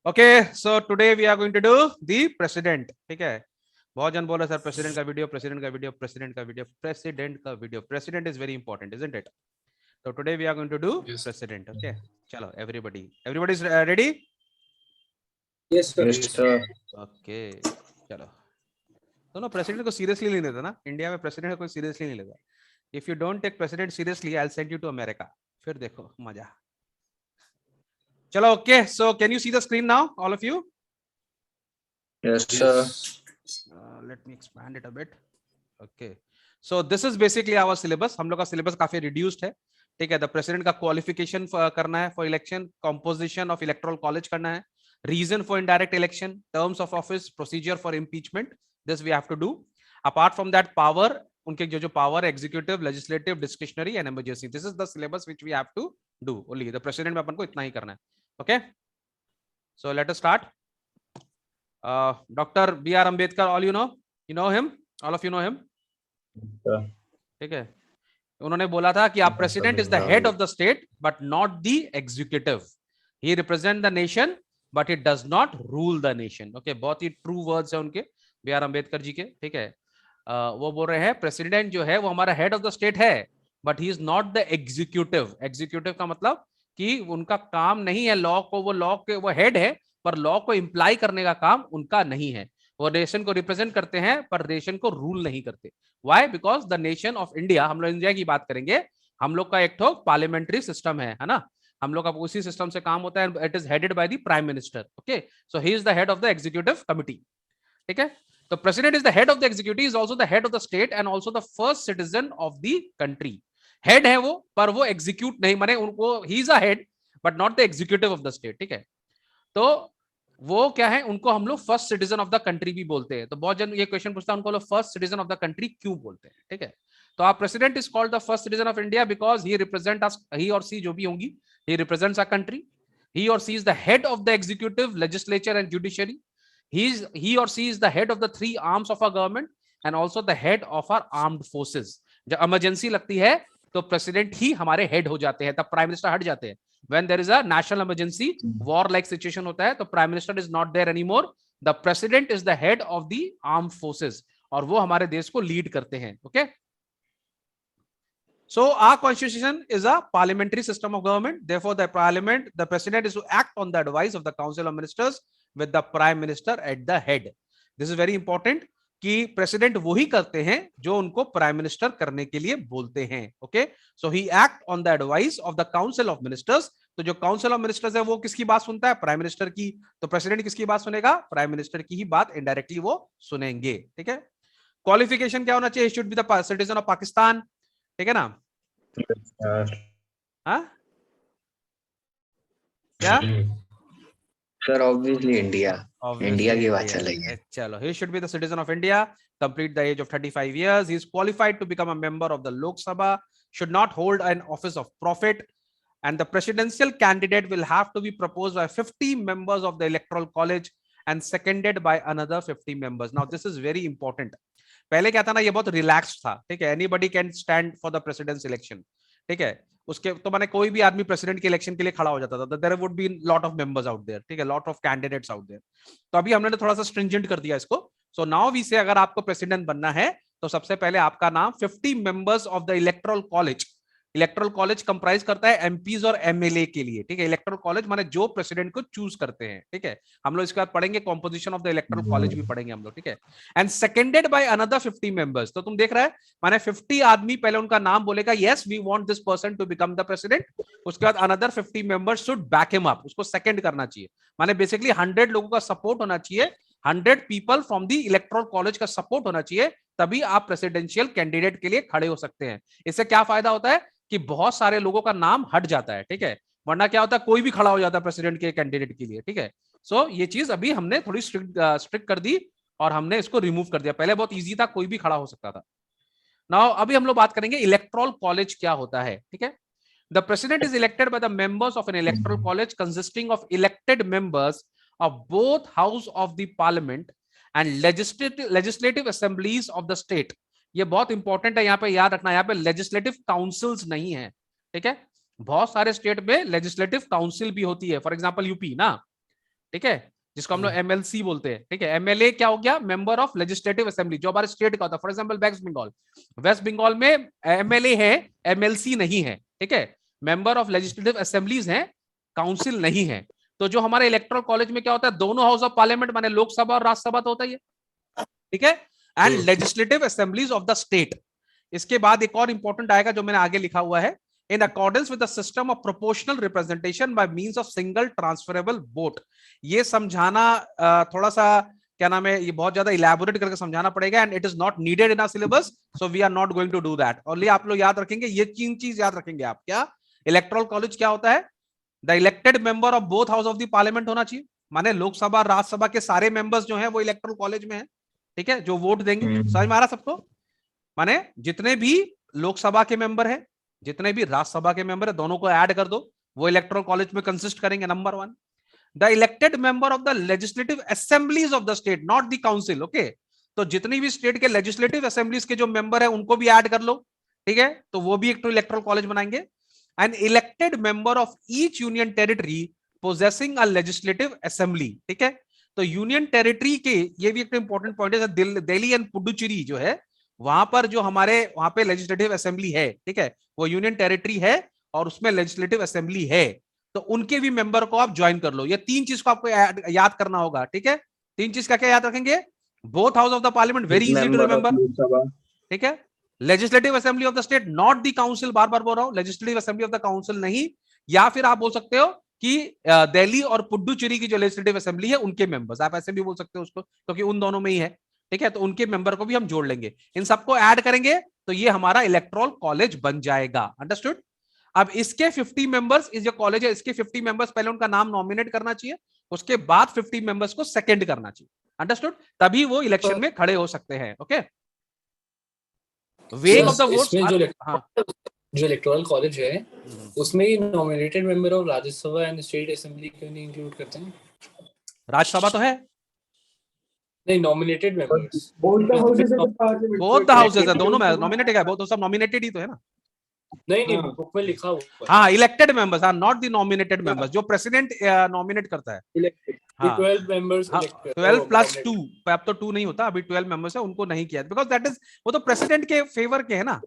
Okay, so today we are going to do the president. ठीक है, बहुत जन बोल रहे सर प्रेसिडेंट का वीडियो, प्रेसिडेंट का वीडियो, प्रेसिडेंट का वीडियो, प्रेसिडेंट का video. President is very important, isn't it? So today we are going to do Yes. president. Okay, chalo, everybody is ready? Yes, sir. Yes, sir. Okay, chalo. तो ना president को seriously नहीं लेता ना, India में president को कोई seriously नहीं लेता. If you don't take president seriously, I will send you to America. फिर देखो मजा. चलो, okay, so can you see the screen now, all of you? Yes, sir. Let me expand it a bit. Okay, so this is basically our syllabus. हम लोग का syllabus काफी reduced है. ठीक है, द प्रेसिडेंट का क्वालिफिकेशन करना है for election, composition of electoral college करना है, reason for indirect election, terms of office, procedure for impeachment. This we have to do. Apart from that power, उनके जो power, executive, legislative, discretionary and emergency. This is the syllabus which we have to do. Only the president में अपन को इतना ही करना है. Okay, so let us start. Doctor B R Ambedkar, all you know him, all of you know him. ठीक है, उन्होंने बोला था कि आप president is the head of the state but not the executive. He represent the nation but it does not rule the nation. Okay, बहुत ही true words है उनके, बी आर अंबेडकर जी के. ठीक है, वो बोल रहे हैं प्रेसिडेंट जो है वो हमारा हेड ऑफ द स्टेट है but he is not the executive. Executive का मतलब कि उनका काम नहीं है लॉ को, वो लॉ के वो हेड है पर लॉ को इंप्लाई करने का काम उनका नहीं है. वो नेशन को रिप्रेजेंट करते हैं पर नेशन को रूल नहीं करते. Why? Because the nation of India, हम लोग इंडिया की बात करेंगे, हम लोग का एक ठो पार्लियामेंट्री सिस्टम है ना, हम लोग का उसी सिस्टम से काम होता है. It is headed by the prime minister. Okay, so he is the head of the executive committee. ठीक है, तो president is the head of the executive, is also the head of the state and also the first citizen of the country. Head है वो, पर वो execute नहीं, माने उनको he is a head but not the executive of the state. ठीक है, तो वो क्या है, उनको हम लोग first citizen of the country भी बोलते हैं. तो बहुत जन ये क्वेश्चन पूछता है उनको लोग first citizen of the country क्यों बोलते हैं. ठीक है, तो आप president is called the first citizen of India because he represent us, he और सी जो भी होंगी, ही रिप्रेजेंट्स अ कंट्री. ही और she is the head of the executive, legislature and judiciary. he or she is the head of the three arms of our government and also the head of our armed forces. जब emergency लगती है तो president ही हमारे head हो जाते हैं, तब prime minister हट जाते हैं. When there is a national emergency, war-like situation होता है, तो prime minister is not there anymore. The president is the head of the armed forces और वो हमारे देश को लीड करते हैं. Okay? So our constitution is a parliamentary system of government. Therefore, the president is to act on the advice of the council of ministers with the prime minister at the head. This is very important कि president वही करते हैं जो उनको prime minister करने के लिए बोलते हैं. Okay, so he act on the advice of the council of ministers. तो जो काउंसिल ऑफ मिनिस्टर्स है वो किसकी बात सुनता है? प्राइम मिनिस्टर की. तो प्रेसिडेंट किसकी बात सुनेगा? प्राइम मिनिस्टर की ही बात इनडायरेक्टली वो सुनेंगे. ठीक है, क्वालिफिकेशन क्या होना चाहिए? Should be the citizen of Pakistan. ठीक है ना? हाँ क्या Sir, obviously India. India की बात चल रही है. चलो, he should be the citizen of India, complete the age of 35 years. He is qualified to become a member of the Lok Sabha, should not hold an office of profit, and the presidential candidate will have to be proposed by 50 members of the electoral college and seconded by another 50 members. Now this is very important. पहले क्या था ना, ये बहुत relaxed था. ठीक है, anybody can stand for the president's election. ठीक है, उसके तो माने कोई भी आदमी प्रेसिडेंट के इलेक्शन के लिए खड़ा हो जाता था. There would be lot of members out there. ठीक है, lot of candidates out there. तो अभी हमने थोड़ा सा स्ट्रिंजेंट कर दिया इसको. सो नाउ वी से अगर आपको प्रेसिडेंट बनना है तो सबसे पहले आपका नाम 50 members of the electoral college. Electoral college comprise करता है एमपीज और एमएलए के लिए. ठीक है, इलेक्टोरल कॉलेज माने जो प्रेसिडेंट को चूज करते हैं. ठीक है, हम लोग इसके बाद पढ़ेंगे composition of the electoral college भी पढ़ेंगे हम लोग. ठीक है, and seconded by another 50 members. तो तुम देख रहे हैं माने 50 आदमी पहले उनका नाम बोलेगा, yes we want this person to become the president. उसके बाद another 50 members should back him up, उसको सेकंड करना चाहिए. माने बेसिकली 100 लोगों का सपोर्ट होना चाहिए, 100 people from the electoral college का सपोर्ट होना चाहिए, तभी आप प्रेसिडेंशियल कैंडिडेट के लिए खड़े हो सकते हैं. इससे क्या फायदा होता है कि बहुत सारे लोगों का नाम हट जाता है. ठीक है, वरना क्या होता है, कोई भी खड़ा हो जाता है प्रेसिडेंट के कैंडिडेट के लिए. ठीक है, सो ये चीज अभी हमने थोड़ी स्ट्रिक्ट कर दी और हमने इसको रिमूव कर दिया. पहले बहुत इजी था, कोई भी खड़ा हो सकता था. नाउ अभी हम लोग बात करेंगे इलेक्टोरल कॉलेज क्या होता है. ठीक है, the president is elected by the members of N electoral college consisting of elected members of both house of the parliament and legislative assemblies of the state. ये बहुत इंपॉर्टेंट है, यहाँ पे याद रखना, यहाँ पे लेजिस्लेटिव काउंसिल्स नहीं है. ठीक है, बहुत सारे स्टेट में लेजिस्लेटिव काउंसिल भी होती है. फॉर एग्जांपल यूपी ना, ठीक है, जिसको हम लोग एमएलसी बोलते हैं। ठीक है, एमएलए क्या हो गया, मेंबर ऑफ लेजिस्लेटिव असेंबली, जो हमारे स्टेट का होता है। फॉर एग्जांपल वेस्ट बंगाल में एमएलए है, एमएलसी नहीं है। ठीक है, मेंबर ऑफ लेजिस्लेटिव असेंबलीज है, काउंसिल नहीं है। तो जो हमारे इलेक्टोरल कॉलेज में क्या होता है, दोनों हाउस ऑफ पार्लियामेंट माने लोकसभा और राज्यसभा तो होता ही है। ठीक है, and legislative assemblies of the state. इसके बाद एक और इंपॉर्टेंट आएगा जो मैंने आगे लिखा हुआ है, in accordance with the system of proportional representation by means of single transferable vote। ये समझाना थोड़ा सा क्या नाम है, ये बहुत ज्यादा इलेबोरेट करके समझाना पड़ेगा, and it is not needed in our syllabus, so we are not going to do that. Only आप लोग याद रखेंगे, ये तीन चीज याद रखेंगे आप। क्या इलेक्टोरल कॉलेज क्या होता है, the elected member of both house of the parliament होना चाहिए, माने लोकसभा राज्यसभा के सारे मेंबर्स जो हैं वो इलेक्टोरल कॉलेज में है। ठीक है, जो वोट देंगे। समझ में आ रहा सबको, माने जितने भी लोकसभा के मेंबर है, जितने भी राज्यसभा के मेंबर है, दोनों को ऐड कर दो, वो इलेक्टोरल कॉलेज में कंसिस्ट करेंगे। Number 1, the elected member of the legislative assemblies of the state, not the council. Okay, तो जितनी भी स्टेट के लेजिस्लेटिव असेंबलीज के जो मेंबर है उनको भी ऐड कर लो। ठीक है, तो वो भी एक तो इलेक्टोरल कॉलेज बनाएंगे। An elected member of each union territory possessing a legislative assembly. ठीक है, तो यूनियन टेरिटरी के, ये भी एक इंपॉर्टेंट पॉइंट है, दिल्ली एंड पुडुचेरी जो है, वहां पर जो हमारे वहां पे लेजिस्लेटिव असेंबली है, ठीक है, वो यूनियन टेरिटरी है और उसमें लेजिस्लेटिव असेंबली है, तो उनके भी मेंबर को आप ज्वाइन कर लो। ये तीन चीज को आपको याद करना होगा। ठीक है, तीन चीज का क्या याद रखेंगे, both house of the parliament, very easy to remember. ठीक है, legislative assembly of the state, not the council, बार बार बोल रहा हूं, legislative assembly of the council नहीं। या फिर आप बोल सकते हो कि दिल्ली और पुडुचेरी की जो लेजिस्लेटिव असेंबली है उनके मेंबर्स, आप ऐसे भी बोल सकते हो उसको, क्योंकि उन दोनों में ही है। ठीक है, तो उनके मेंबर को भी हम जोड़ लेंगे, इन सबको ऐड करेंगे तो ये हमारा इलेक्टोरल कॉलेज बन जाएगा। अंडरस्टूड। अब इसके 50 मेंबर्स, इस जो कॉलेज है इसके 50 मेंबर्स, पहले उनका नाम नॉमिनेट करना चाहिए, उसके बाद 50 मेंबर्स को सेकंड करना चाहिए। अंडरस्टूड, तभी वो इलेक्शन में खड़े हो सकते हैं। Okay, weighing of the votes. हाँ, जो इलेक्टोरल कॉलेज है उसमें nominated member of Rajya Sabha and state assembly क्यों नहीं इंक्लूड करते हैं? राज्यसभा तो है नहीं, nominated members both the houses है, दोनों में नॉमिनेटेड है, वो तो सब नॉमिनेटेड ही तो है ना। नहीं, बुक में लिखा हुआ है। हाँ, इलेक्टेड मेंबर्स, हाँ, नॉट द नॉमिनेटेड मेंबर्स, जो प्रेसिडेंट नॉमिनेट करता है। हाँ, 12 मेंबर्स, 12 प्लस 2, अब तो 2 नहीं होता, अभी 12 मेंबर्स है, उनको नहीं किया बिकॉज दैट इज, वो तो प्रेसिडेंट के फेवर के है ना।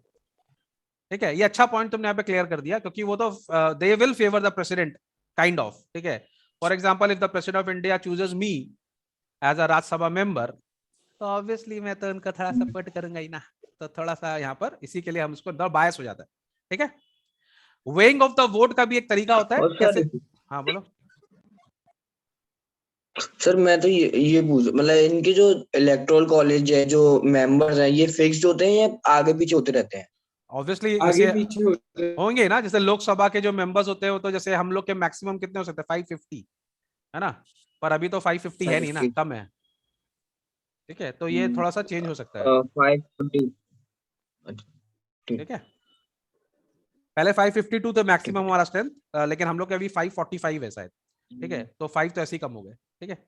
ठीक है, ये अच्छा पॉइंट तुमने यहाँ पे क्लियर कर दिया, क्योंकि वो तो they will favour the president kind of. ठीक है, for example if the president of India chooses me as a Rajya Sabha member, तो ऑब्वियसली मैं तो उनको थोड़ा सपोर्ट करूंगा ही ना, तो थोड़ा सा यहाँ पर इसी के लिए हम उसको बायस हो जाता है। ठीक है, वेइंग ऑफ द वोट का भी एक तरीका होता है, कैसे। हाँ बोलो सर। मैं तो ये पूछ, मतलब इनके जो इलेक्टोरल कॉलेज है, जो मेंबर्स हैं, ये फिक्स्ड होते हैं या आगे पीछे होते रहते हैं? ऑब्वियसली आगे पीछे होंगे ना, जैसे लोकसभा के जो मेंबर्स होते हैं वो तो जैसे हम लोग के मैक्सिमम कितने हो सकते हैं, 550 है ना, पर अभी तो 550 है नहीं ना, कम है। ठीक है, तो ये थोड़ा सा चेंज हो सकता है। 550। ठीक है, पहले 552 तो मैक्सिमम हमारा स्ट्रेंथ, लेकिन हम लोग के अभी 545 है शायद। ठीक है, तो 5 तो ऐसे ही कम हो गए। ठीक है,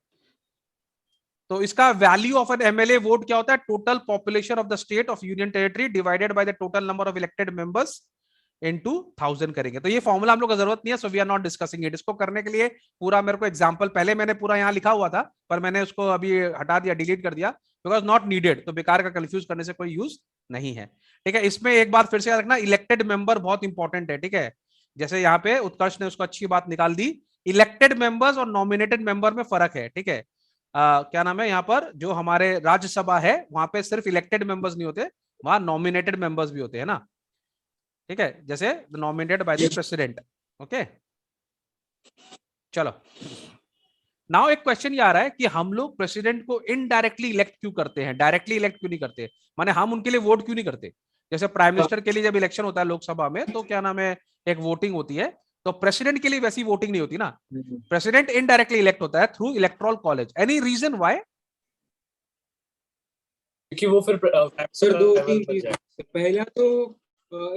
तो इसका value of N MLA vote क्या होता है, total population of the state of union territory divided by the total number of elected members into 1000 करेंगे। तो ये फॉर्मूला हम लोग को जरूरत नहीं है, so we are not discussing it. इसको करने के लिए पूरा मेरे को एग्जांपल, पहले मैंने पूरा यहाँ लिखा हुआ था, पर मैंने उसको अभी हटा दिया, डिलीट कर दिया, बिकॉज नॉट नीडेड, तो बेकार का कंफ्यूज करने से कोई यूज नहीं है। ठीक है, इसमें एक बात फिर से याद रखना, इलेक्टेड मेंबर बहुत इंपॉर्टेंट है। ठीक है, जैसे यहाँ पे उत्कर्ष ने उसको अच्छी बात निकाल दी, इलेक्टेड मेंबर्स और नॉमिनेटेड मेंबर में फर्क है। ठीक है, क्या नाम है, यहाँ पर जो हमारे राज्यसभा है वहां पे सिर्फ इलेक्टेड मेंबर्स नहीं होते, वहां नॉमिनेटेड मेंबर्स भी होते हैं ना। ठीक है, जैसे nominated by the president. Okay, चलो नाउ एक क्वेश्चन ये आ रहा है कि हम लोग प्रेसिडेंट को इनडायरेक्टली इलेक्ट क्यों करते हैं, डायरेक्टली इलेक्ट क्यों नहीं करते, माने हम उनके लिए वोट क्यों नहीं करते। जैसे प्राइम मिनिस्टर के लिए जब इलेक्शन होता है लोकसभा में, तो क्या नाम है, एक वोटिंग होती है, तो प्रेसिडेंट के लिए वैसी वोटिंग नहीं होती ना, प्रेसिडेंट इनडायरेक्टली इलेक्ट होता है through electoral college. Any reason why? क्योंकि वो फिर सर दो तीन चीज, पहला तो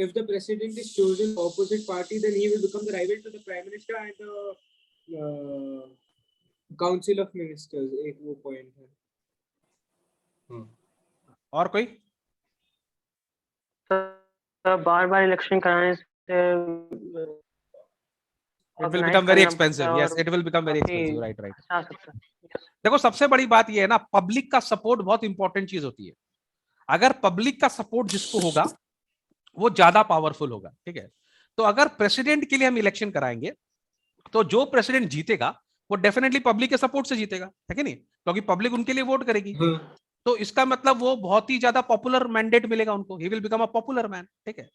if the president is chosen opposite party then he will become the rival to the prime minister and the council of ministers, एक वो पॉइंट है। और कोई? बार बार इलेक्शन कराने से It will organize become very करना पड़ता expensive. है Yes, और it will become very काफी expensive. Right, right. अच्छा सकता है। Yes. देखो सबसे बड़ी बात ये है ना, पब्लिक का सपोर्ट बहुत इंपॉर्टेंट चीज होती है। अगर पब्लिक का सपोर्ट जिसको होगा वो ज्यादा पावरफुल होगा, ठीक है। तो अगर प्रेसिडेंट के लिए हम इलेक्शन कराएंगे तो जो प्रेसिडेंट जीतेगा वो डेफिनेटली पब्लिक के सपोर्ट से जीतेगा, है कि नहीं, क्योंकि पब्लिक उनके लिए वोट करेगी। तो इसका मतलब वो बहुत ही ज्यादा पॉपुलर मैंडेट मिलेगा उनको, ही will become a popular man, ठीक है।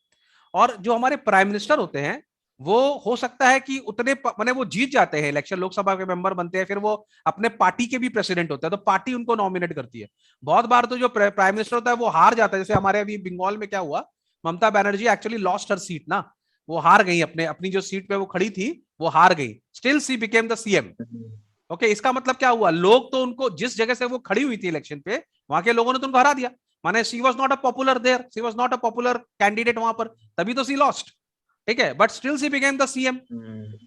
और जो हमारे प्राइम मिनिस्टर होते हैं वो हो सकता है कि उतने माने वो जीत जाते हैं इलेक्शन, लोकसभा के मेंबर बनते हैं, फिर वो अपने पार्टी के भी प्रेसिडेंट होते हैं, तो पार्टी उनको नॉमिनेट करती है। बहुत बार तो जो प्राइम मिनिस्टर होता है वो हार जाता है, जैसे हमारे अभी बंगाल में क्या हुआ, Mamata Banerjee actually lost her seat ना, वो हार गई, अपनी जो सीट पे वो खड़ी थी वो हार गई, still she became the CM. Okay, इसका मतलब क्या हुआ, लोग तो उनको जिस जगह से वो खड़ी हुई थी इलेक्शन पे, वहां के लोगों ने तो उनको हरा दिया, माने she was not a popular there, she was not a popular candidate वहां पर, तभी तो सी लॉस्ट, ठीक है, but still she became the CM.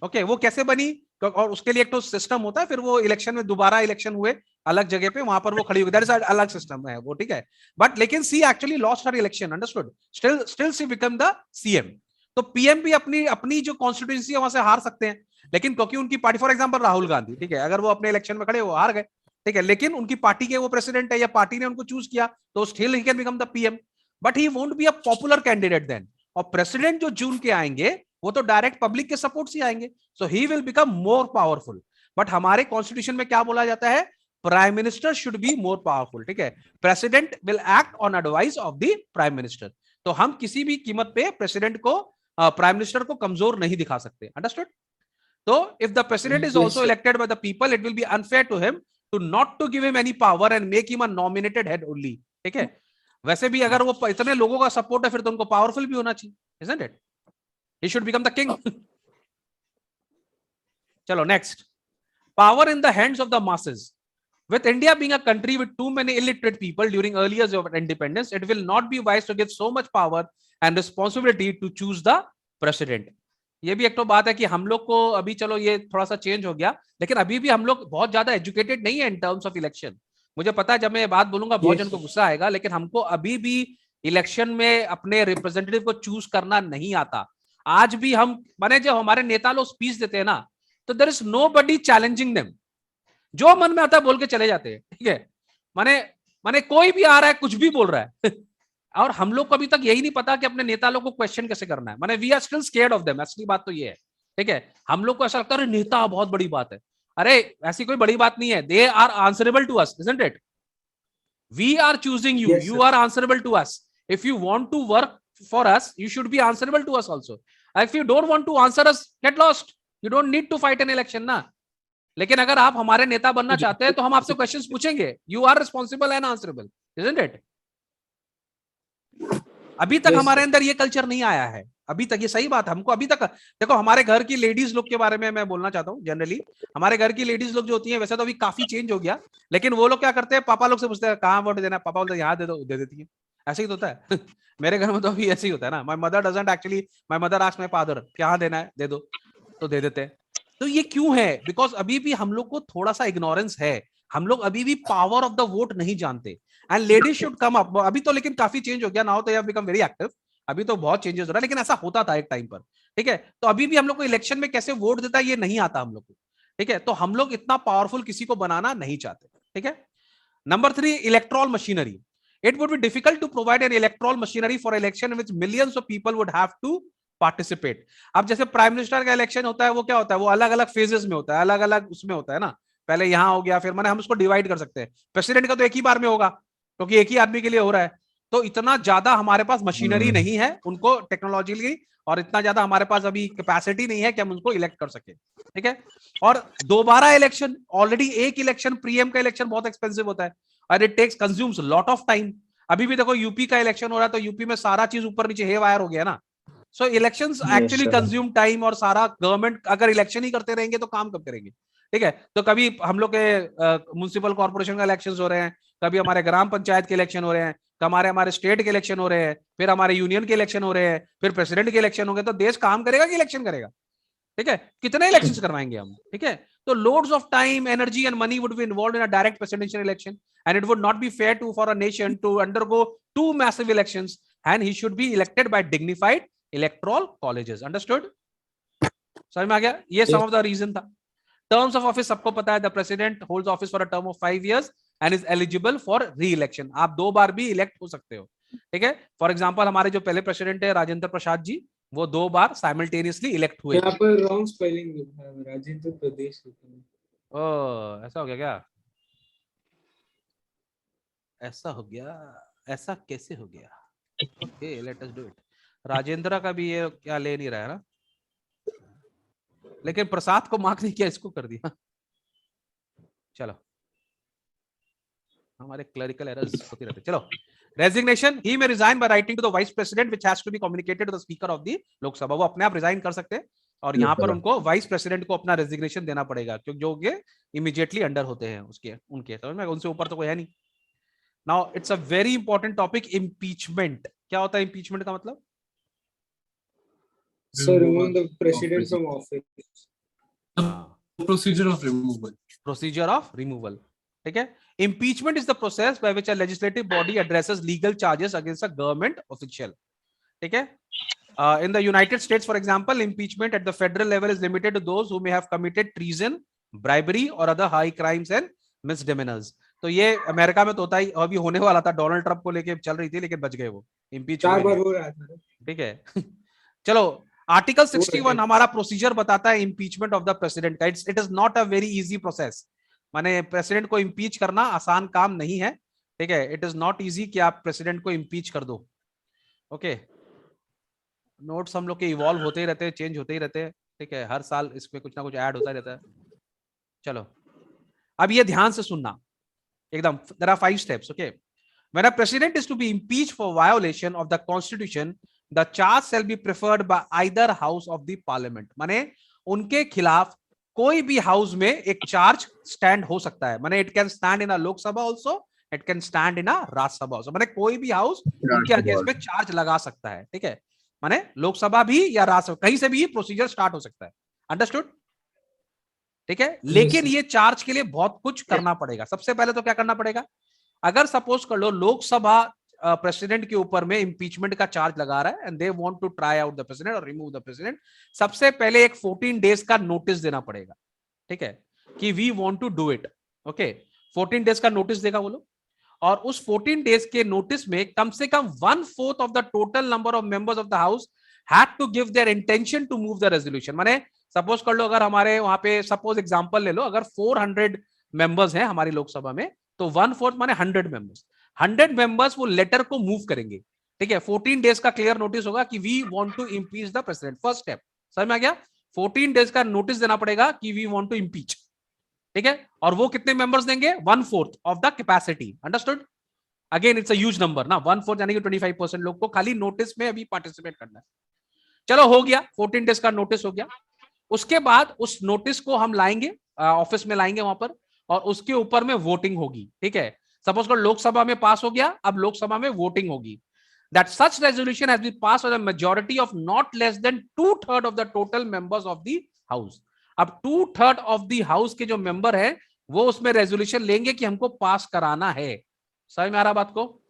Okay, वो कैसे बनी, और उसके लिए एक तो सिस्टम होता है, फिर वो इलेक्शन में दोबारा इलेक्शन हुए अलग जगह पे, वहां पर वो खड़ी हुई, दैट इज अलग सिस्टम है वो, ठीक है। बट लेकिन she actually lost her election, understood, still she become the CM. तो पीएम भी अपनी जो कॉन्स्टिट्यूंसी है वहां से हार सकते हैं, लेकिन क्योंकि उनकी party, for example Rahul Gandhi, ठीक है, अगर वो अपने इलेक्शन में खड़े वो हार गए, ठीक है, लेकिन उनकी पार्टी के वो प्रेसिडेंट है या पार्टी ने उनको चूज किया, तो still he can become the PM, but he won't be a popular candidate then. और प्रेसिडेंट जो जून के आएंगे वो तो डायरेक्ट पब्लिक के सपोर्ट से आएंगे, so he will become more powerful. But हमारे कॉन्स्टिट्यूशन में क्या बोला जाता है, prime minister should be more powerful, ठीक है, president will act on advice of the prime minister. तो हम किसी भी कीमत पे प्रेसिडेंट को, प्राइम मिनिस्टर को कमजोर नहीं दिखा सकते, अंडरस्टूड। तो if the president is also elected by the people, it will be unfair to him to not to give him any power and make him a nominated head only, ठीक है। वैसे भी अगर वो इतने लोगों का सपोर्ट है फिर तो उनको पावरफुल भी होना चाहिए, isn't it, he should become the king. Chalo, next, power in the hands of the masses. With India being a country with too many illiterate people during early years of independence, it will not be wise to give so much power and responsibility to choose the president. ये भी एक तो बात है कि हम लोग को अभी, चलो ये थोड़ा सा चेंज हो गया, लेकिन अभी भी हम लोग बहुत ज्यादा एजुकेटेड नहीं है इन टर्म्स ऑफ इलेक्शन। मुझे पता है जब मैं ये बात बोलूंगा बहुत जन को गुस्सा आएगा, लेकिन हमको अभी भी इलेक्शन में अपने रिप्रेजेंटेटिव को चूज करना नहीं आता। आज भी हम, माने जब हमारे नेता लोग स्पीच देते हैं ना, तो there is nobody challenging them, जो मन में आता है बोल के चले जाते हैं, ठीक है। माने कोई भी आ रहा है कुछ भी बोल रहा है और हम लोग को अभी तक यही नहीं पता कि अपने नेता लोग को क्वेश्चन कैसे करना है, माने we are still scared of them. असली बात तो ये है, ठीक है, हम लोग को ऐसा लगता है अरे नेता बहुत बड़ी बात है, अरे ऐसी कोई बड़ी बात नहीं है, they are answerable to us, isn't it, we are choosing you, you are answerable to us, if you want to work for us, you should be answerable to us also. If you don't want to answer us, get lost. You don't need to fight an election ना। लेकिन अगर आप हमारे नेता बनना चाहते हैं तो हम आपसे क्वेश्चंस पूछेंगे, you are responsible and answerable, isn't it? अभी तक हमारे अंदर ये कल्चर नहीं आया है, अभी तक, ये सही बात है, हमको अभी तक, देखो हमारे घर की लेडीज लोग के बारे में मैं बोलना चाहता हूँ। जनरली हमारे घर की लेडीज लोग जो होती हैं, वैसे तो अभी काफी चेंज हो गया, लेकिन वो लोग क्या करते हैं, पापा लोग से पूछते हैं कहाँ वोट देना, पापा बोलते हैं यहाँ दे दो, दे देती है, ऐसे ही तो होता है मेरे घर में तो अभी ऐसे ही होता है ना। My mother doesn't actually, my mother asks my father क्या देना है, दे दो, तो दे देते हैं। तो ये क्यों है, बिकॉज अभी भी हम लोग को थोड़ा सा इग्नोरेंस है, हम लोग अभी भी पावर ऑफ द वोट नहीं जानते, and ladies should come up. अभी तो लेकिन काफी चेंज हो गया, नाउ तो हैव बिकम वेरी एक्टिव, अभी तो बहुत चेंजेस हो रहा है, लेकिन ऐसा होता था एक टाइम पर, ठीक है। तो अभी भी हम लोग को इलेक्शन में कैसे वोट देता है ये नहीं आता हम लोग को, ठीक है। तो हम लोग इतना पावरफुल किसी को बनाना नहीं चाहते, ठीक है। Number 3, electoral machinery. It would be difficult to provide an electoral machinery for election in which millions of people would have to participate. अब जैसे प्राइम मिनिस्टर का इलेक्शन होता है, वो क्या होता है, वो अलग अलग फेजेस में होता है, अलग अलग उसमें होता है ना, पहले यहाँ हो गया, फिर मैंने हम उसको डिवाइड कर सकते हैं। प्रेसिडेंट का तो एक ही बार में होगा क्योंकि एक ही आदमी के लिए हो रहा है, तो इतना ज्यादा हमारे पास मशीनरी नहीं है उनको टेक्नोलॉजी, और इतना ज्यादा हमारे पास अभी कैपेसिटी नहीं है कि हम उनको इलेक्ट कर सके, ठीक है। और दोबारा इलेक्शन, ऑलरेडी एक इलेक्शन, प्रीएम का इलेक्शन बहुत एक्सपेंसिव होता है और it takes consumes lot of time. अभी भी देखो यूपी का इलेक्शन हो रहा है, तो यूपी में सारा चीज ऊपर नीचे हे वायर हो गया ना। सो इलेक्शंस एक्चुअली कंज्यूम टाइम, और सारा गवर्नमेंट अगर इलेक्शन ही करते रहेंगे तो काम कब करेंगे, ठीक है। तो कभी हम लोग के म्युनिसिपल कॉर्पोरेशन का इलेक्शन हो रहे हैं, कभी हमारे ग्राम पंचायत के इलेक्शन हो रहे हैं, हमारे स्टेट के इलेक्शन हो रहे हैं, फिर हमारे यूनियन के इलेक्शन हो रहे हैं, फिर प्रेसिडेंट के इलेक्शन होंगे, तो देश काम करेगा कि इलेक्शन करेगा, ठीक है। कितने इलेक्शंस करवाएंगे हम, ठीक है। तो loads of time, energy and money would be involved in a direct presidential election, and it would not be fair to for a nation to undergo two massive elections, and he should be elected by dignified electoral colleges. Understood? समझ में आ गया? ये सम of the reason था। Terms of office सबको पता है, the president holds office for a term of 5 years and is eligible for री election. आप 2 बार भी इलेक्ट हो सकते हो, ठीक है। फॉर एग्जांपल हमारे जो पहले प्रेसिडेंट है राजेंद्र प्रसाद जी, वो 2 बार साइमल्टेनियसली इलेक्ट हुए। यहाँ पर रॉन्ग स्पेलिंग है, राजेंद्र प्रदेश लिखा है। ओ ऐसा हो गया क्या? ऐसा हो गया, ऐसा कैसे हो गया? Okay let us do it. Rajendra का भी ये क्या ले नहीं रहा है ना, लेकिन प्रसाद को मार्क नहीं किया, इसको कर दिया। चलो हमारे क्लरिकल एरर्स होते रहते। चलो resignation, he may resign by writing to the vice president which has to be communicated to the speaker of the Lok Sabha. वो अपने आप रिजाइन कर सकते हैं और यहाँ पर उनको वाइस प्रेसिडेंट को अपना रेजिग्नेशन देना पड़ेगा, क्योंकि जो ये इमीडिएटली अंडर होते हैं उसके उनके, समझ में? उनसे ऊपर तो कोई है नहीं। Now it's a very important topic, impeachment. क्या होता है इम्पीचमेंट का मतलब? So remove the president from office. Procedure of removal. Procedure of removal, ठीक है। Impeachment is the process by which a legislative body addresses legal charges against a government official, ठीक है। In the United States, for example, impeachment at the federal level is limited to those who may have committed treason, bribery or other high crimes and misdemeanors. तो ये America में तो होता ही, अभी होने वाला था, डोनाल्ड ट्रंप को लेके चल रही थी, लेकिन बच गए वो, इम्पीच 4 बार हो रहा था, ठीक है। चलो आर्टिकल 61 हमारा प्रोसीजर बताता है इम्पीचमेंट ऑफ द प्रेसिडेंट का। It is not a very easy process, माने प्रेसिडेंट को इम्पीच करना आसान काम नहीं है, ठीक है। इट इज नॉट इजी कि आप प्रेसिडेंट को इम्पीच कर दो। ओके, नोट्स हम लोग के इवॉल्व होते ही रहते हैं, चेंज होते ही रहते हैं, ठीक है। हर साल इसमें कुछ ना कुछ ऐड होता ही रहता है। चलो अब ये ध्यान से सुनना एकदम। There are 5 steps, okay? When a president is to be impeached for violation of the constitution, the charge shall be preferred by either house of the parliament. माने उनके खिलाफ कोई भी हाउस में एक चार्ज स्टैंड हो सकता है। माने it can stand in a Lok Sabha also, it can stand in a Rajya Sabha also. माने कोई भी हाउस उनके अगेंस्ट में चार्ज लगा सकता है, ठीक है। माने लोकसभा भी या राज्यसभा, कहीं से भी प्रोसीजर स्टार्ट हो सकता है। अंडरस्टूड, ठीक है। लेकिन ये चार्ज के लिए बहुत कुछ करना पड़ेगा। सबसे पहले तो क्या करना पड़ेगा, अगर सपोज कर लो लोकसभा प्रेसिडेंट के ऊपर में इंपीचमेंट का चार्ज लगा रहा है and they want to try out the president और रिमूव द प्रेसिडेंट, सबसे पहले एक 14 डेज का नोटिस देना पड़ेगा, ठीक है, कि we want to do it. Okay, 14 days का नोटिस देगा वो लोग, और उस 14 डेज के नोटिस में कम से कम 1/4 of the total number of members of the house had to give their intention to move the resolution. माने सपोज कर लो, अगर हमारे वहां पे सपोज एग्जांपल ले लो, अगर 400 मेंबर्स हैं हमारी लोकसभा में, तो 1/4 माने 100 मेंबर्स। 100 मेंबर्स वो लेटर को मूव करेंगे, ठीक है। 14 डेज का क्लियर नोटिस होगा कि we want to impeach the president. First step समझ में आ गया? 14 डेज का नोटिस देना पड़ेगा कि वी वांट टू इंपीच, ठीक है। और वो कितने मेंबर्स देंगे? 1/4 of the capacity. Understood? Again it's a huge number ना, 1/4 यानी कि 25% लोग को खाली नोटिस में अभी पार्टिसिपेट करना है। चलो हो गया, 14 डेज का नोटिस हो गया। उसके बाद उस नोटिस को हम लाएंगे ऑफिस में लाएंगे वहां पर, और उसके ऊपर में वोटिंग होगी, ठीक है। सपोज कर लोकसभा में पास हो गया, अब लोकसभा में वोटिंग होगी। That such resolution has been passed by the majority of not less than 2/3 of the total members of the house. अब 2/3 ऑफ द हाउस के जो मेंबर है वो उसमें रेजोल्यूशन लेंगे कि हमको पास कराना है। समझ में आ रहा बात को?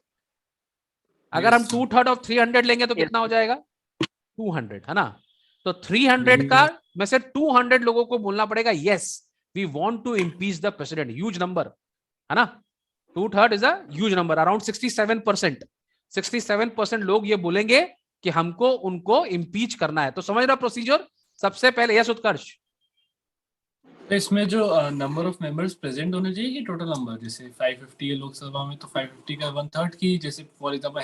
अगर हम 2/3 ऑफ 300 लेंगे तो कितना हो जाएगा? 200, है ना। तो 300 का में से 200 लोगों को बोलना पड़ेगा yes we want to impeach the president. Huge number है ना, 2/3 is a huge number. Around 67% लोग ये बोलेंगे कि हमको उनको इंपीच करना है। तो समझ रहा प्रोसीजर? सबसे पहले यस उत्कर्ष, इसमें जो नंबर ऑफ मेंबर्स प्रेजेंट होने चाहिए कि टोटल नंबर, जैसे 550 है लोकसभा में तो 550 का 1/3 की, जैसे for example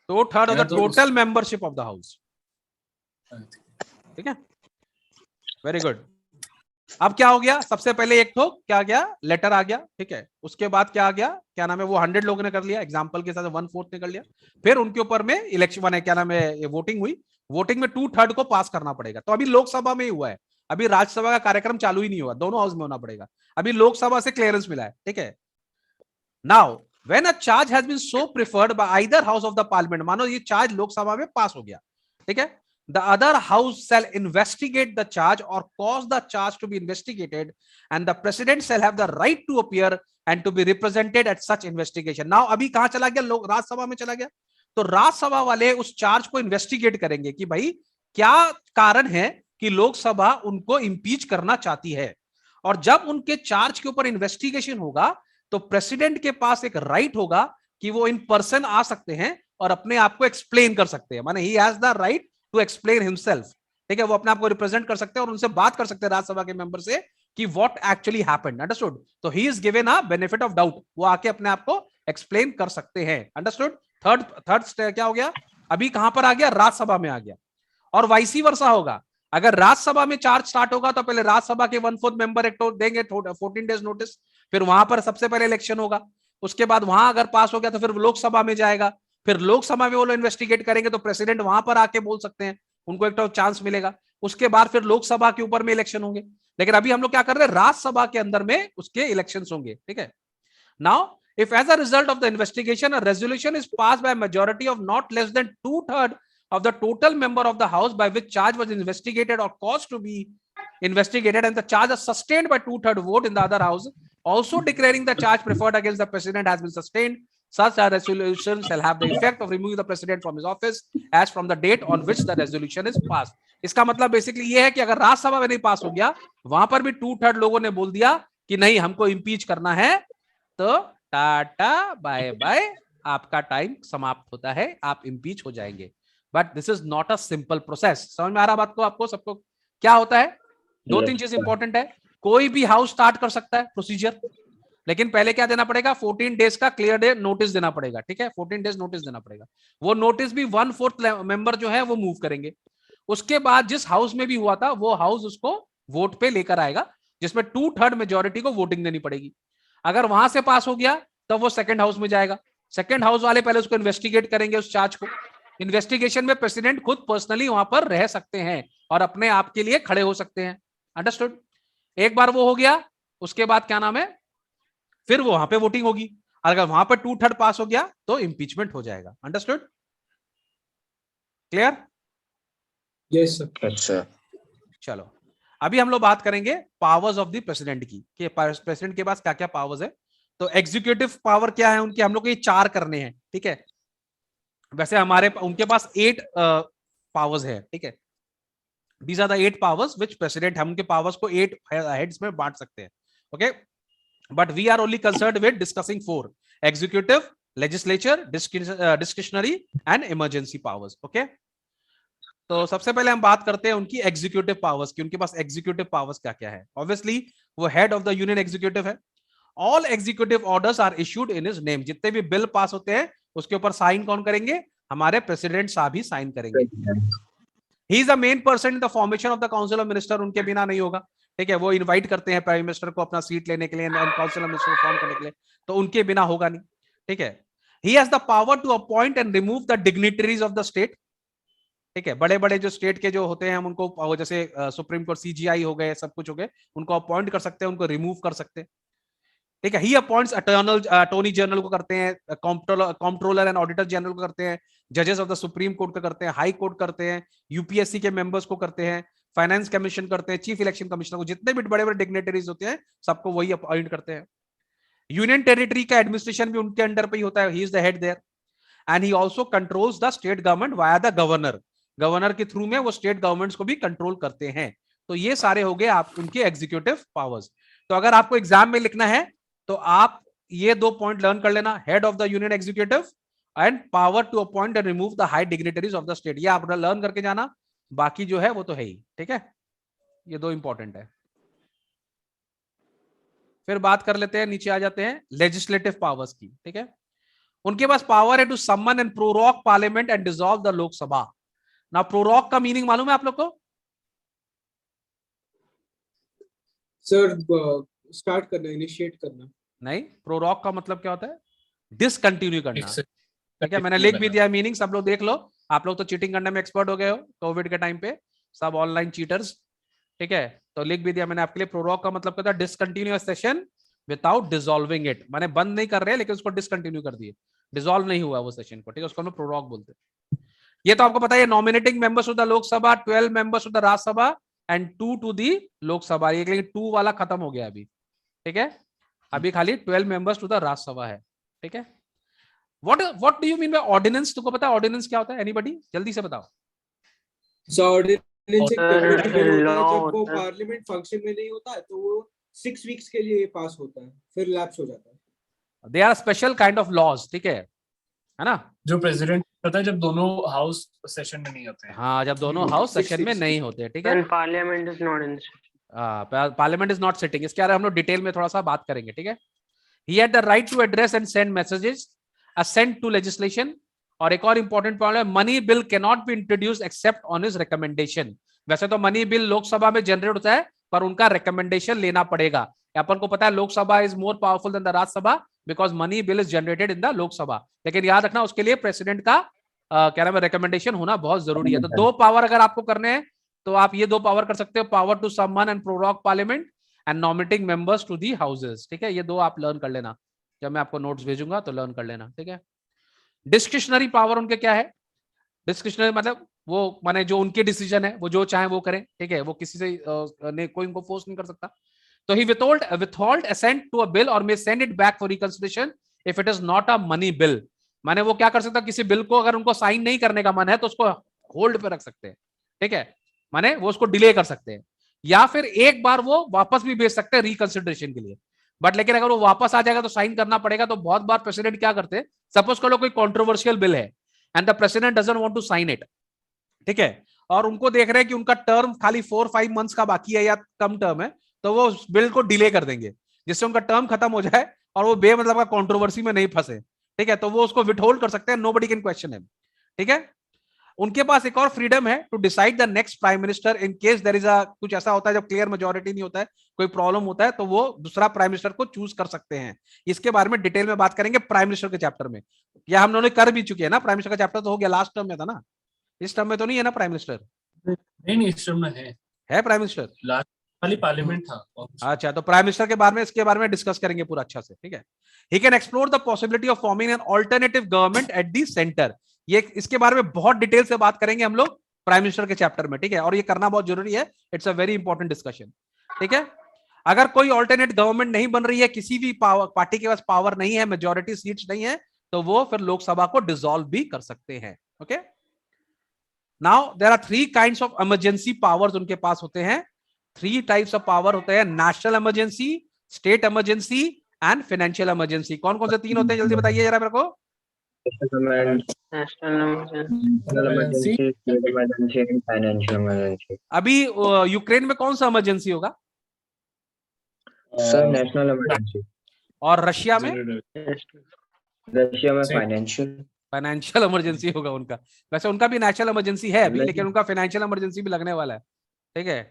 2/3 of the total membership of the house, ठीक है। Very good. अब क्या हो गया? सबसे पहले एक तो क्या गया, लेटर आ गया, ठीक है। उसके बाद क्या आ गया, क्या नाम है, वो 100 लोगों ने कर लिया, एग्जांपल के साथ 1/4 ने कर लिया। फिर उनके ऊपर में इलेक्शन है, क्या नाम है, वोटिंग हुई। वोटिंग में 2/3 को पास करना पड़ेगा। तो अभी लोकसभा में ही हुआ है, अभी राज्यसभा का कार्यक्रम चालू ही नहीं हुआ, दोनों हाउस में होना पड़ेगा। अभी लोकसभा से क्लियरेंस मिला है, ठीक है। Now when a charge has been so preferred by either house of the parliament, मानो ये चार्ज लोकसभा में पास हो गया, ठीक है, the other house shall investigate the charge or cause the charge to be investigated, and the president shall have the right to appear and to be represented at such investigation. Now अभी कहां चला गया, लोग राज्यसभा में चला गया। तो राज्यसभा वाले उस चार्ज को इन्वेस्टिगेट करेंगे कि भाई क्या कारण है कि लोकसभा उनको इम्पीच करना चाहती है, और जब उनके चार्ज के ऊपर इन्वेस्टिगेशन होगा तो प्रेसिडेंट के पास एक राइट होगा कि वो इन पर्सन आ सकते हैं और अपने आप को एक्सप्लेन कर सकते हैं, माने he has the right to explain himself, ठीक है, वो अपने आप को रिप्रेजेंट कर सकते हैं और उनसे बात कर सकते हैं राज्यसभा के मेंबर से कि व्हाट एक्चुअली हैपेंड, अंडरस्टूड। तो he is given a benefit of doubt, वो आके अपने आप को एक्सप्लेन कर सकते हैं, अंडरस्टूड। थर्ड क्या हो गया, अभी कहां पर आ गया, राज्यसभा में आ गया। और वाइसी वर्सा होगा, अगर राज्यसभा में चार्ज स्टार्ट होगा तो पहले राज्यसभा के 1/4 मेंबर एक देंगे 14 डेज नोटिस, फिर वहां पर सबसे पहले इलेक्शन होगा, उसके बाद वहां अगर पास हो गया तो फिर लोकसभा में जाएगा, फिर लोकसभा में वो लोग इन्वेस्टिगेट करेंगे तो प्रेसिडेंट वहां पर आके बोल सकते हैं, उनको एक तो चांस मिलेगा, उसके बाद फिर लोकसभा के ऊपर में इलेक्शन होंगे। लेकिन अभी हम लोग क्या कर रहे हैं, राज्यसभा के अंदर में उसके इलेक्शंस होंगे, ठीक है। Now if as a result of the investigation a resolution is passed by a majority of not less than 2/3 of the total member of the house by which charge was investigated or caused to be investigated and the charge is sustained by 2/3 vote in the other house also declaring the charge preferred against the president has been sustained, such a resolution shall have the effect of removing the president from his office as from the date on which the resolution is passed। इसका मतलब basically ये है कि अगर राज्यसभा में नहीं पास हो गया, वहां पर भी 2/3 लोगों ने बोल दिया कि नहीं हमको इंपीच करना है, तो टाटा बाय बाय, आपका टाइम समाप्त होता है, आप इंपीच हो जाएंगे। But this is not a simple process, समझ में आ रहा बात को, आपको सबको क्या होता है, दो तीन चीज इंपॉर्टेंट है, कोई भी हाउस स्टार्ट कर सकता है प्रोसीजर, लेकिन पहले क्या देना पड़ेगा, 14 डेज का क्लियर डे नोटिस देना पड़ेगा, ठीक है, 14 डेज नोटिस देना पड़ेगा, वो नोटिस भी 1/4 मेंबर जो है वो मूव करेंगे, उसके बाद जिस हाउस में भी हुआ था वो हाउस उसको वोट पे लेकर आएगा, जिसमें 2/3 मेजोरिटी को वोटिंग देनी पड़ेगी, अगर वहां से पास हो गया तब वो सेकंड हाउस में जाएगा, सेकंड हाउस वाले पहले उसको इन्वेस्टिगेट करेंगे उस चार्ज को, इन्वेस्टिगेशन में प्रेसिडेंट खुद पर्सनली वहां पर रह सकते हैं और अपने आप के लिए खड़े हो सकते हैं, अंडरस्टूड। एक बार वो हो गया, उसके बाद क्या नाम है, फिर वो वहां पे वोटिंग होगी, अगर वहां पर 2/3 पास हो गया तो इंपीचमेंट हो जाएगा, अंडरस्टूड, क्लियर? Yes sir. अच्छा, चलो अभी हम लोग बात करेंगे पावर्स ऑफ द प्रेसिडेंट की, कि प्रेसिडेंट के पास क्या क्या पावर्स है। तो एग्जीक्यूटिव पावर क्या है उनके, हम लोग को ये 4 करने हैं, ठीक है, वैसे हमारे उनके पास 8 पावर्स है, ठीक है, these are the 8 powers which president, हम उनके पावर्स को 8 हेड्स में बांट सकते हैं, okay, but we are only concerned with discussing 4, executive, legislature, discretionary and emergency powers, okay. तो सबसे पहले हम बात करते हैं उनकी एग्जीक्यूटिव पावर्स की, उनके पास एग्जीक्यूटिव पावर्स क्या क्या है। ऑब्वियसली वो head of the union executive है, all executive orders are issued in his name, जितने भी बिल पास होते हैं उसके ऊपर साइन कौन करेंगे, हमारे प्रेसिडेंट साहब ही साइन करेंगे। ही is the main person in the formation of the council of minister, उनके बिना नहीं होगा, ठीक है, वो इनवाइट करते हैं प्राइम मिनिस्टर को अपना सीट लेने के लिए, काउंसिल ऑफ मिनिस्टर को फॉर्म करने के लिए, तो उनके बिना होगा नहीं, ठीक है। He has the power to appoint and remove the dignitaries of the state, ठीक है, बड़े बड़े जो स्टेट के जो होते हैं हम उनको, जैसे सुप्रीम कोर्ट सीजीआई हो गए, सब कुछ हो गए, उनको अपॉइंट कर सकते हैं, उनको रिमूव कर सकते हैं, ठीक है। ही अपॉइंट्स अटॉर्नी जनरल को करते हैं, कंट्रोलर एंड ऑडिटर जनरल को करते हैं, जजेस ऑफ द सुप्रीम कोर्ट को करते हैं, हाई कोर्ट करते हैं, यूपीएससी के मेंबर्स को करते हैं, फाइनेंस कमीशन करते हैं, चीफ इलेक्शन कमिश्नर को, जितने भी बड़े बड़े डिग्नेटरीज होते हैं सबको वही अपॉइंट करते हैं। यूनियन टेरिटरी का एडमिनिस्ट्रेशन भी उनके अंडर पे ही होता है, he is the head there, and he also controls the state government via the governor, governor के थ्रू में वो स्टेट गवर्नमेंट्स को भी कंट्रोल करते हैं। तो ये सारे हो गए आप उनके एग्जीक्यूटिव पावर्स। तो अगर आपको एग्जाम में लिखना है तो आप ये 2 पॉइंट लर्न कर लेना, head of the union executive and power to appoint and remove the high dignitaries of the state, ये आप लर्न करके जाना, बाकी जो है वो तो है ही, ठीक है, ये 2 इंपॉर्टेंट है। फिर बात कर लेते हैं, नीचे आ जाते हैं लेजिस्लेटिव पावर्स की, ठीक है। उनके पास पावर है to summon and prorogue parliament and dissolve the Lok Sabha. ना प्रोरॉग का मीनिंग मालूम है आप लोग को? सर स्टार्ट करना, इनिशिएट करना। नहीं, प्रोरॉग का मतलब क्या होता है, डिसकंटिन्यू करना, ठीक है, मैंने लिख भी दिया मीनिंग, सब लोग देख लो, आप लोग तो चीटिंग करने में एक्सपर्ट हो गए हो कोविड के टाइम पे, सब ऑनलाइन चीटर्स, ठीक है, तो लिख भी दिया मैंने आपके लिए। प्रोरॉग का मतलब क्या था, discontinue session without dissolving it, माने बंद नहीं कर रहे लेकिन उसको डिसकंटिन्यू कर दिए, डिसॉल्व नहीं हुआ वो सेशन को, ठीक है, उसको हम प्रोरॉग बोलते हैं। ये तो आपको पता है, nominating members of the Lok Sabha, 12 members of the Rajya Sabha and 2 to the Lok Sabha, ये लेकिन 2 वाला खत्म हो गया अभी, ठीक है, अभी खाली 12 मेंबर्स टू द राज्यसभा है, ठीक है। What do you mean by ordinance, तुमको पता है ऑर्डिनेंस क्या होता है, एनीबॉडी जल्दी से बताओ। So टेम्पररी बिल होता है, law जब वो होता है। पार्लियामेंट फंक्शन में नहीं होता है तो वो 6 वीक्स के लिए पास होता है, फिर लैप्स हो जाता है। They are special kind of laws, ठीक है ना? जो प्रेसिडेंट करता है जब दोनों हाउस सेशन में नहीं होते हैं। हाँ, जब दोनों हाउस 6 सेशन में weeks नहीं होते, ठीक है। When parliament is not in parliament is not sitting, इसके बारे में हम लोग डिटेल में थोड़ा सा बात करेंगे, ठीक है। He had the right to address and send messages, assent to legislation, और एक और इंपॉर्टेंट पॉइंट है, money bill can not be introduce except on his recommendation. वैसे तो मनी बिल लोकसभा में जनरेट होता है, पर उनका रिकमेंडेशन लेना पड़ेगा। अपन को पता है Lok Sabha is more powerful than the Rajya Sabha because money bill is generated in the Lok Sabha, लेकिन याद रखना उसके लिए प्रेसिडेंट का क्या नाम है, रिकमेंडेशन होना बहुत जरूरी है। तो दो पावर अगर आपको करने हैं तो आप ये दो पावर कर सकते हो, power to summon and prorogue parliament and nominating members to the houses, ठीक है। ये दो आप लर्न कर लेना, जब मैं आपको नोट्स भेजूंगा तो लर्न कर लेना, ठीक है। डिस्क्रिशनरी पावर उनके क्या है? डिस्क्रिशनरी मतलब वो माने जो उनके डिसीजन है, वो जो चाहे वो करें, ठीक है। वो किसी से कोई उनको फोर्स नहीं कर सकता। तो ही withhold assent to a bill or may send it back for reconsideration if it is not a money bill। माने वो क्या कर सकता है, किसी बिल को अगर उनको साइन नहीं करने का मन है तो उसको होल्ड पे रख सकते हैं, ठीक है। माने वो उसको डिले कर सकते हैं, या फिर एक बार वो वापस भी भेज सकते हैं रिकंसिडरेशन के लिए। बट लेकिन अगर वो वापस आ जाएगा तो साइन करना पड़ेगा। तो बहुत बार प्रेसिडेंट क्या करते हैं, सपोज कर लो कोई कंट्रोवर्शियल बिल है and the president doesn't want to sign it, ठीक है, और उनको देख रहे हैं कि उनका टर्म खाली 4-5 मंथ्स का बाकी है या कम टर्म है, तो वो उस बिल को डिले कर देंगे जिससे उनका टर्म खत्म हो जाए और वो बेमतलब का कंट्रोवर्सी में नहीं फंसे, ठीक है। तो वो उसको विथहोल्ड कर सकते हैं, नोबडी कैन क्वेश्चन हिम, ठीक है। उनके पास एक और फ्रीडम है to decide the next prime minister in case there is a कुछ ऐसा होता है जब क्लियर मेजोरिटी नहीं होता है, कोई प्रॉब्लम होता है, तो वो दूसरा प्राइम मिनिस्टर को चूज कर सकते हैं। इसके बारे में डिटेल में बात करेंगे प्राइम मिनिस्टर के चैप्टर में, या हम लोगों ने कर भी चुके हैं ना। प्राइम मिनिस्टर का चैप्टर तो हो गया, लास्ट टर्म में था ना, इस टर्म में तो नहीं है ना प्राइम मिनिस्टर? नहीं, इस टर्म में है प्राइम मिनिस्टर, लास्ट खाली पार्लियामेंट था। अच्छा, तो प्राइम मिनिस्टर के बारे में, इसके बारे में डिस्कस करेंगे पूरा अच्छा से, ठीक है। He can explore the possibility of forming an alternative government at the centre. ये इसके बारे में बहुत डिटेल से बात करेंगे हम लोग प्राइम मिनिस्टर के चैप्टर में, ठीक है। और ये करना बहुत जरूरी है, it's a very important discussion, ठीक है। अगर कोई ऑल्टरनेट गवर्नमेंट नहीं बन रही है, किसी भी पार्टी के पास पावर नहीं है, मेजोरिटी सीट्स नहीं है, तो वो फिर लोकसभा को डिसॉल्व भी कर सकते हैं, okay. Now there are 3 kinds of emergency powers उनके पास होते हैं। 3 टाइप्स ऑफ पावर होते हैं, national emergency, state emergency and financial emergency. कौन कौन से 3 होते हैं, जल्दी बताइए जरा मेरे को। अभी यूक्रेन में कौन सा इमरजेंसी होगा? Sir national emergency. और रशिया में? रशिया में फाइनेंशियल इमरजेंसी होगा उनका। वैसे उनका भी नेशनल इमरजेंसी है अभी, लेकिन उनका फाइनेंशियल इमरजेंसी भी लगने वाला है, ठीक है।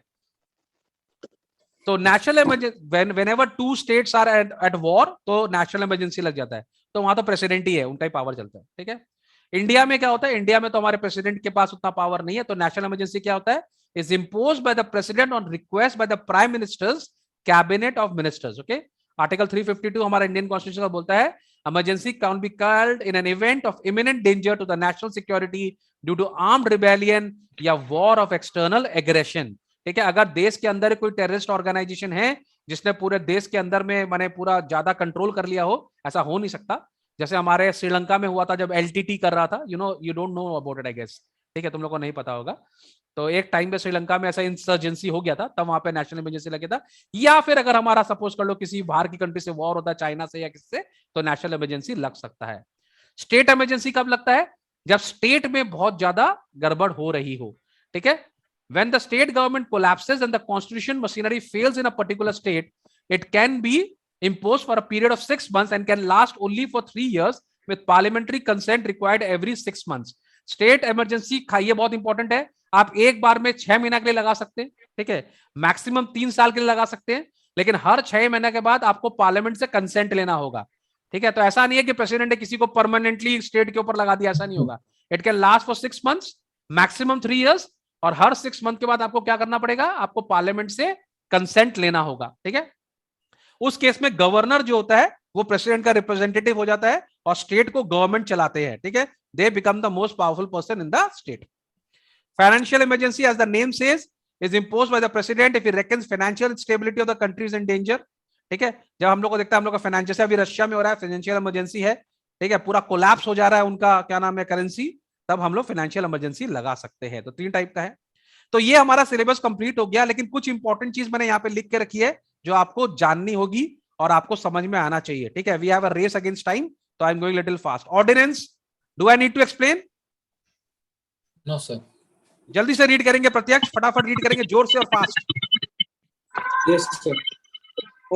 तो national emergency whenever 2 states are at war, तो नेशनल इमरजेंसी लग जाता है, तो वहां तो प्रेसिडेंट ही है, उनका ही पावर चलता है, ठीक है। इंडिया में क्या होता है, इंडिया में तो हमारे प्रेसिडेंट के पास उतना पावर नहीं है, तो नेशनल इमरजेंसी क्या होता है, is imposed by the president on request by the prime ministers cabinet of ministers, okay. Article 352 हमारा इंडियन कॉन्स्टिट्यूशन का बोलता है, emergency can be called in an event of imminent danger to the national security due to armed rebellion या war of external aggression, ठीक है। अगर देश के अंदर कोई टेररिस्ट ऑर्गेनाइजेशन है जिसने पूरे देश के अंदर में माने पूरा ज्यादा कंट्रोल कर लिया हो, ऐसा हो नहीं सकता। जैसे हमारे श्रीलंका में हुआ था जब LTT कर रहा था, you don't know about it I guess, ठीक है, तुम लोग को नहीं पता होगा। तो एक टाइम पे श्रीलंका में ऐसा इंसर्जेंसी हो गया था, तब वहां पे नेशनल इमरजेंसी लगे था। या फिर अगर हमारा सपोज कर लो किसी बाहर की कंट्री से वॉर होता है, चाइना से या किसी से, तो नेशनल इमरजेंसी लग सकता है। स्टेट इमरजेंसी कब लगता है, जब स्टेट में बहुत ज्यादा गड़बड़ हो रही हो, ठीक है। When the state government collapses and the constitution machinery fails in a particular state, it can be imposed for a period of 6 months and can last only for 3 years with parliamentary consent required every 6 months. State emergency ये बहुत important है, आप एक बार में 6 महीना के लिए लगा सकते हैं, ठीक है, मैक्सिमम 3 साल के लिए लगा सकते हैं, लेकिन हर 6 महीने के बाद आपको पार्लियामेंट से कंसेंट लेना होगा, ठीक है। तो ऐसा नहीं है कि प्रेसिडेंट ने किसी को परमानेंटली स्टेट के ऊपर लगा दिया, ऐसा नहीं होगा। It can last for 6 months, maximum 3 years, और हर 6 मंथ के बाद आपको क्या करना पड़ेगा, आपको पार्लियामेंट से कंसेंट लेना होगा, ठीक है। उस केस में गवर्नर जो होता है वो प्रेसिडेंट का रिप्रेजेंटेटिव हो जाता है और स्टेट को गवर्नमेंट चलाते हैं, ठीक है। They become the most powerful person in the state. Financial emergency, as the name says, is imposed by the president if he reckons financial stability of the country is in danger, ठीक है। जब हम लोग को देखता है, हम लोग का फाइनेंशियल, जैसे अभी रशिया में हो रहा है, फाइनेंशियल इमरजेंसी है, ठीक है, पूरा कोलैप्स हो जा रहा है उनका क्या नाम है, करेंसी, तब हम लोग फाइनेंशियल इमरजेंसी लगा सकते हैं। तो 3 टाइप का है। तो ये हमारा सिलेबस कंप्लीट हो गया, लेकिन कुछ इंपॉर्टेंट चीज मैंने यहाँ पे लिख के रखी है जो आपको जाननी होगी और आपको समझ में आना चाहिए, ठीक है। We have a race against time, तो I am going little fast. Ordinance, do I need to explain? No sir. जल्दी से रीड करेंगे प्रत्यक्ष, फटाफट रीड करेंगे, जोर से और fast. Yes, sir.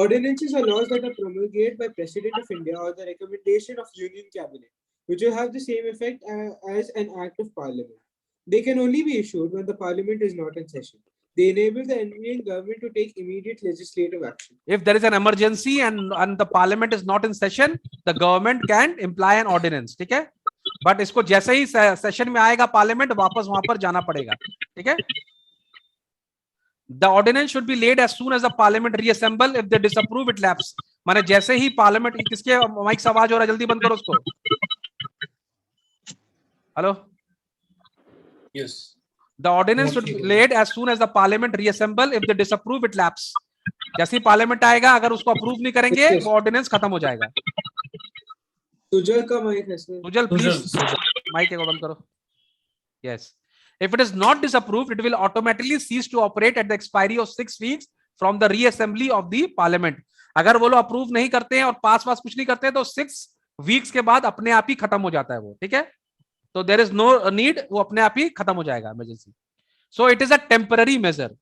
Ordinances are laws that are promulgated by President of India or the recommendation of Union Cabinet, which will have the same effect as an act of Parliament. They can only be issued when the Parliament is not in session. They enable the Indian government to take immediate legislative action. If there is an emergency and the Parliament is not in session, the government can imply an ordinance, ठीक है। But इसको जैसे ही session में आएगा parliament, वापस वहां पर जाना पड़ेगा, ठीक है। The ordinance should be laid as soon as the parliament reassemble. If they disapprove, it lapse. माने जैसे ही पार्लियामेंट, किसके माइक से आवाज हो रहा है, जल्दी बंद करो उसको। Hello. Yes. The ordinance should be laid as soon as the parliament reassemble. If they disapprove, it lapse. जैसे ही पार्लियामेंट आएगा, अगर उसको अप्रूव नहीं करेंगे, वो ऑर्डिनेंस खत्म हो जाएगा। सुजल का माइक है सर। सुजल प्लीज माइक को बंद करो। Yes. If it is not disapproved, it will automatically cease to operate at the expiry of 6 weeks from the reassembly of the parliament. अगर वो लोग अप्रूव नहीं करते हैं और पास कुछ नहीं करते हैं, तो 6 वीक्स के बाद अपने आप ही खत्म हो जाता है वो, ठीक है। तो देयर इज नो नीड, वो अपने आप ही खत्म हो जाएगा emergency. So it is a temporary major.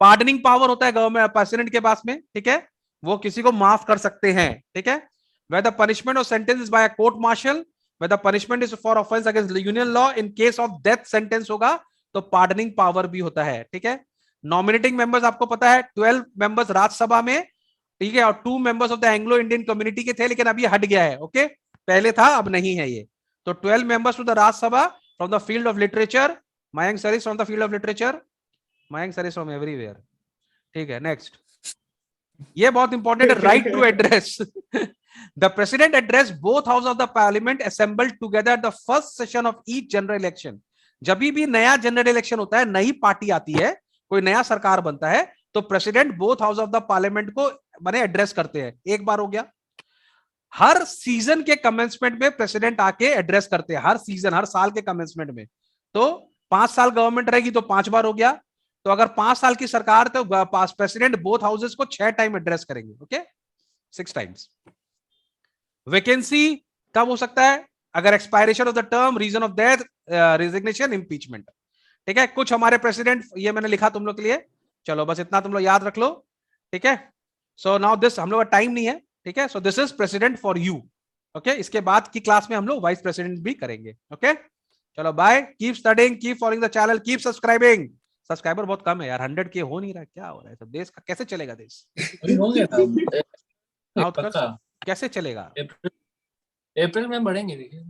Pardoning power होता है गवर्नमेंट प्रेसिडेंट के पास में, ठीक है, वो किसी को माफ कर सकते हैं, ठीक है। Where the punishment or sentence is by a court martial, where the punishment is for offense against the union law, in case of death sentence होगा तो पार्डनिंग पावर भी होता है, ठीक है। नॉमिनेटिंग मेंबर्स आपको पता है 12 मेंबर्स राज्यसभा में, ठीक है, और 2 members of the Anglo Indian community के थे, लेकिन अभी हट गया है, ओके। पहले था, अब नहीं है ये। तो 12 members to the Rajya Sabha from the field of literature. Mayank sir is from the field of literature, Mayank sir is from everywhere, ठीक है। नेक्स्ट, ये बहुत इंपॉर्टेंट है, right to address. The president addressed both houses of the parliament assembled together at the first session of each general election. जब भी नया general election होता है, नई पार्टी आती है, कोई नया सरकार बनता है, तो president both house of the parliament को माने एड्रेस करते हैं। एक बार हो गया। हर सीजन के कमेंसमेंट में प्रेसिडेंट आके एड्रेस करते हैं, हर सीजन, हर साल के कमेंसमेंट में। तो 5 साल गवर्नमेंट रहेगी तो 5 बार हो गया। तो अगर 5 साल की सरकार, तो प्रेसिडेंट बोथ हाउसेस को 6 टाइम एड्रेस करेंगे, ओके, 6 टाइम्स। वैकेंसी कब हो सकता है? अगर expiration of the term, reason of death, resignation, impeachment, ठीक है। कुछ हमारे प्रेसिडेंट, ये मैंने लिखा तुम लोग के लिए, चलो बस इतना तुम लोग याद रख लो, ठीक है। सो नाउ दिस, हम लोग का टाइम नहीं है, ठीक है। So this is president for you, okay. इसके बाद की क्लास में हम लोग वाइस प्रेसिडेंट भी करेंगे, ओके। चलो bye, keep studying, keep following the channel, keep subscribing. Subscriber बहुत कम है यार, 100K हो नहीं रहा, क्या हो रहा है सब? देश का कैसे चलेगा देश? हो गया था कैसे चलेगा? अप्रैल में बढ़ेंगे, देखिए।